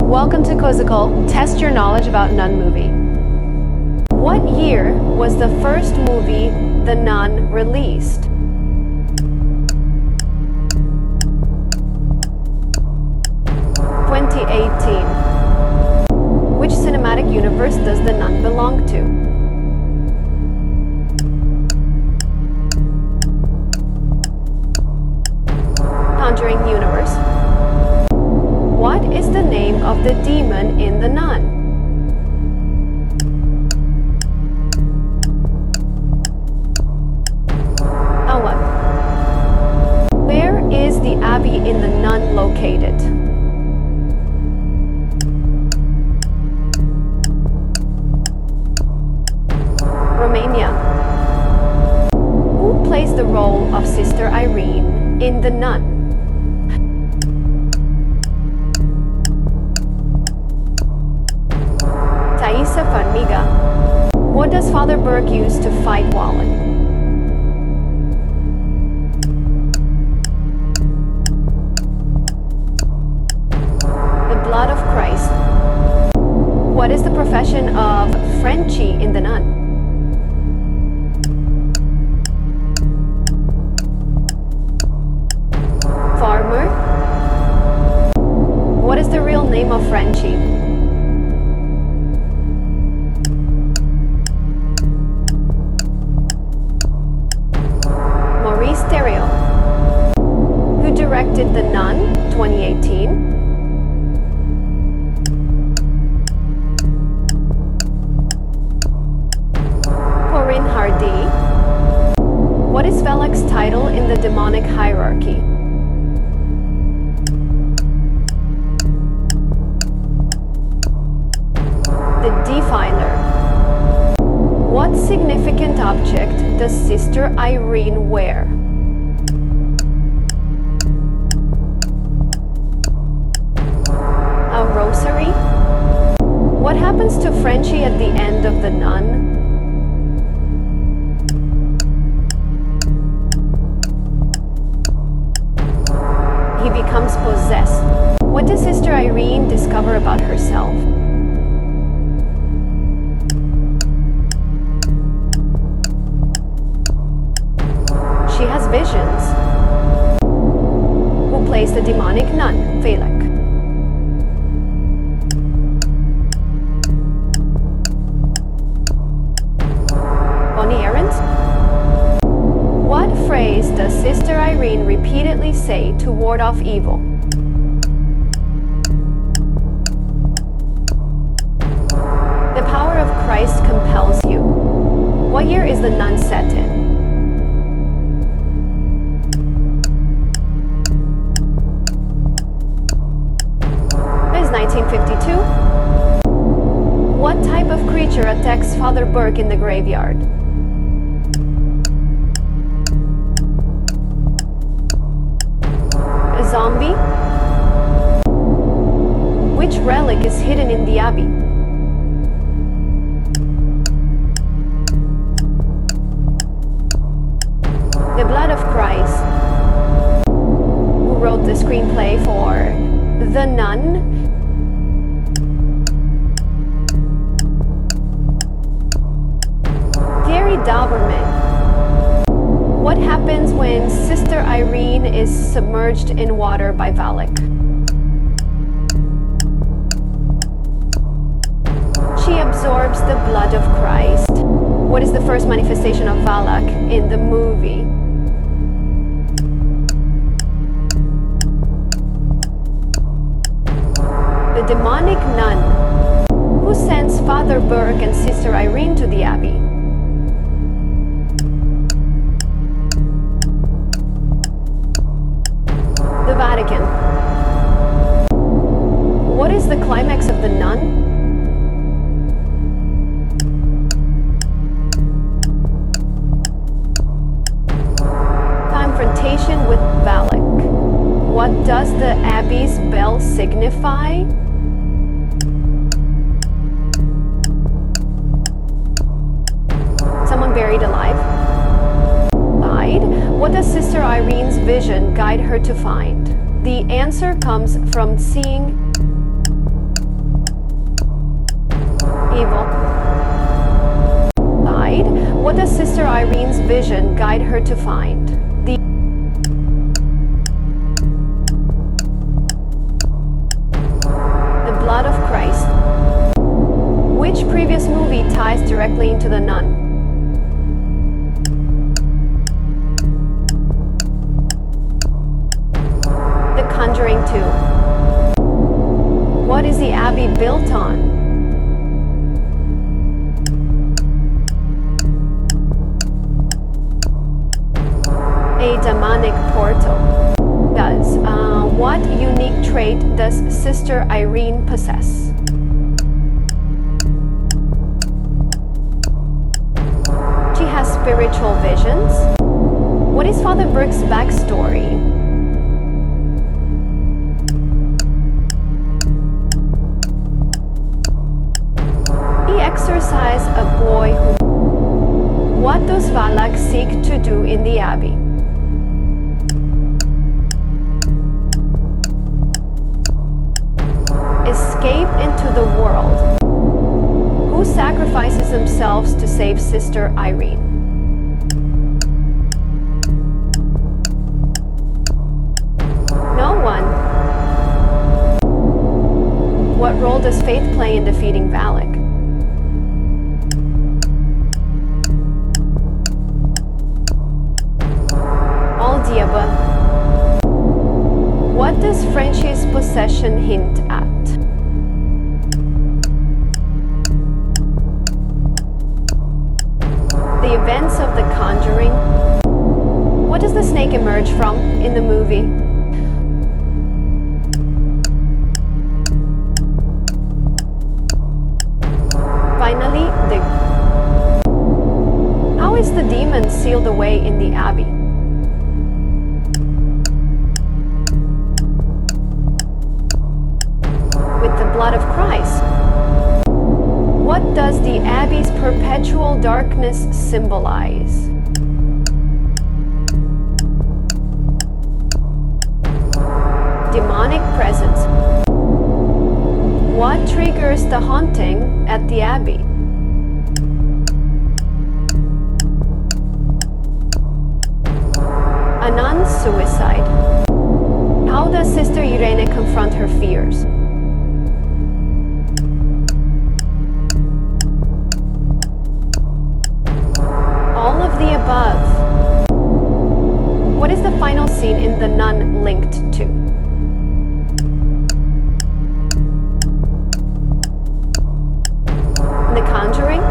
Welcome to Quizzical. Test your knowledge about Nun movie. What year was the first movie, The Nun, released? Which cinematic universe does The Nun belong to? Conjuring Universe. What is the name of the demon in The Nun? Valak. Where is the Abbey in The Nun located? Romania. Who plays the role of Sister Irene in The Nun? What does Father Burke use to fight Valak? The blood of Christ. What is the profession of Frenchie in The Nun? Farmer. What is the real name of Frenchie? Who directed The Nun, 2018? Corinne Hardy. What is Valak's title in the demonic hierarchy? The Defiler. What significant object does Sister Irene wear? A rosary? What happens to Frenchie at the end of The Nun? He becomes possessed. What does Sister Irene discover about herself? She has visions. Who plays the demonic nun, Valak? What phrase does Sister Irene repeatedly say to ward off evil? The power of Christ compels you. What year is The Nun set in? It is 1952. What type of creature attacks Father Burke in the graveyard? Zombie? Which relic is hidden in the Abbey? The blood of Christ. Who wrote the screenplay for The Nun? What happens when Sister Irene is submerged in water by Valak? She absorbs the blood of Christ. What is the first manifestation of Valak in the movie? The demonic nun. Who sends Father Burke and Sister Irene to the Abbey? The Vatican. What is the climax of The Nun? Confrontation with Valak. What does the Abbey's bell signify? Someone buried alive? What does Sister Irene's vision guide her to find? The answer comes from seeing What does Sister Irene's vision guide her to find? The blood of Christ. Which previous movie ties directly into The Nun? The Conjuring 2. What is the abbey built on? A demonic portal. What unique trait does Sister Irene possess? She has spiritual visions. What is Father Burke's backstory? He exorcised a boy who... What does Valak seek to do in the abbey? Escape into the world. Who sacrifices themselves to save Sister Irene? No one. What role does faith play in defeating Valak? All the above. What does Frenchie's possession hint at? The events of The Conjuring. What does the snake emerge from in the movie? Finally, how is the demon sealed away in the abbey? With the blood of Christ. What does the abbey's perpetual darkness symbolize? Demonic presence. What triggers the haunting at the abbey? A nun's suicide. How does Sister Irene confront her fears? All of the above. What is the final scene in The Nun linked to? The Conjuring?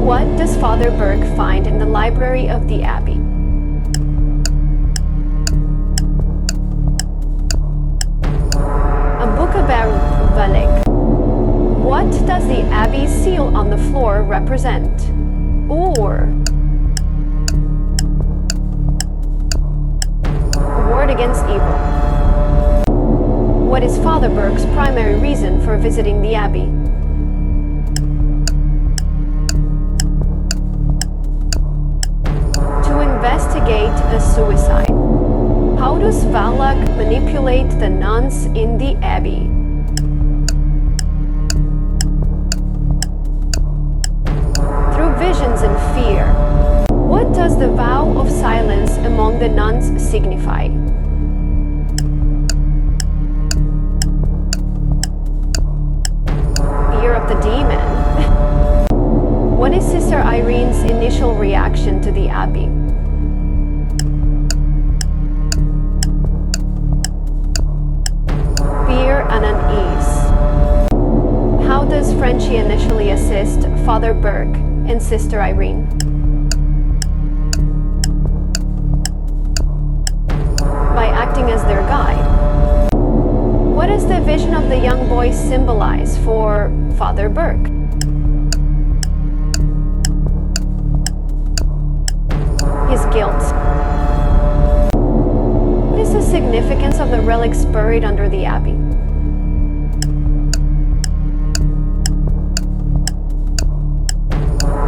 What does Father Burke find in the library of the abbey? A book about Valak. What does the abbey's seal on the floor represent? Or a word against evil. What is Father Burke's primary reason for visiting the abbey? To investigate a suicide. How does Valak manipulate the nuns in the abbey? Visions and fear. What does the vow of silence among the nuns signify? Fear of the demon. What is Sister Irene's initial reaction to the abbey? Fear and unease. How does Frenchie initially assist Father Burke and Sister Irene? By acting as their guide. What does the vision of the young boy symbolize for Father Burke? His guilt. What is the significance of the relics buried under the abbey?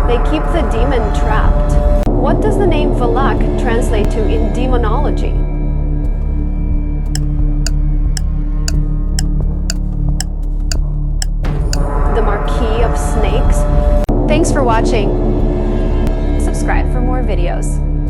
They keep the demon trapped. What does the name Valak translate to in demonology? The Marquis of Snakes. Thanks Thanks for watching. Subscribe for more videos.